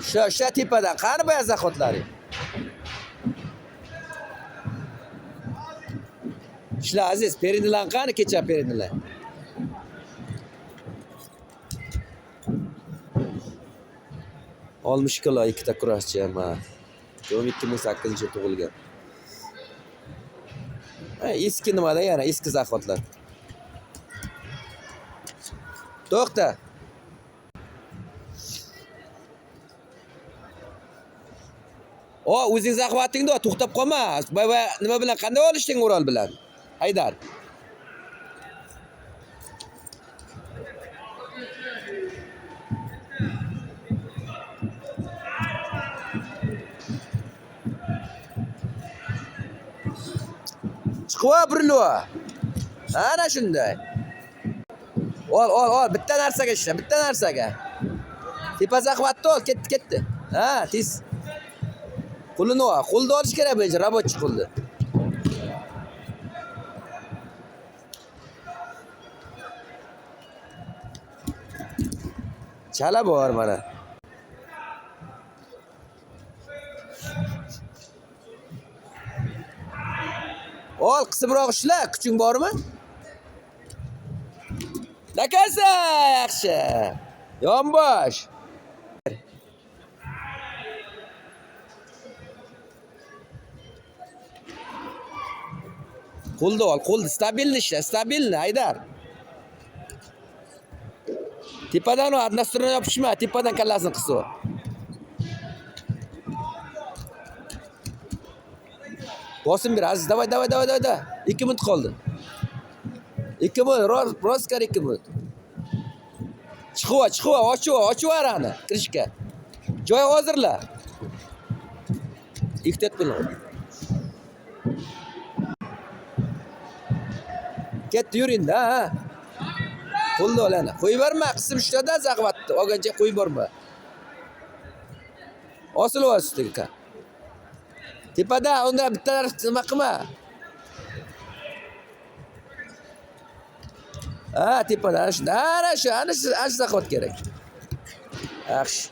O'sha tepadan qani boya zaxotlari. Ishlar aziz, perinilan qani kecha perinilan. Olmuş kilo ikkita kurashchi ama. 2008 tug'ilgan. Eski nimada yana eski zaxotlar. To'xta. O'zing zaxvatingda to'xtab qolma. Baba nima bilan qanday olishding O'rol bilan? Haydar. Chiqva burilva. Ana shunday. Ol, bitta narsaga ishla, bitta narsaga. Tepa zaxvatni ol, ketdi. Ha, tez. Qo'lini ol, qo'lni olish kerak bo'yicha, robotchi qo'lni. Chala bor mana. Ol, qisibroq ishla, kuching bormi? Lakasa, yaxshi. Yonbosh. Qo'lni ol, qo'lni stabilni ishla, stabilni, Haydar. Tepadan odnostrona yopishma, tepadan kallasini qisib ol. Bosim bir aziz, davay. 2 minut qoldi. 2 minut, roskar 2 minut. Chiqva, ochib arani, kirishga. Joy hozirla. Ikkita bilan. Ketdi yuring-da, ha. Qo'lni ol ana. Qo'yib berma, qisib ushlada zaxvatni. Olgancha qo'yib borma. Osilib olsizga. Tepada unda bitta nima qilma. Ha, tepada ana shu zaxvat kerak. Yaxshi.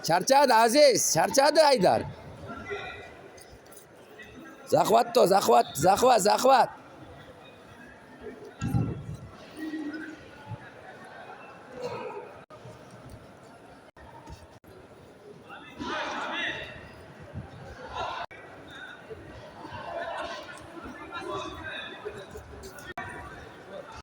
Charchadi aziz, charchadi Haydar. Zaxvat.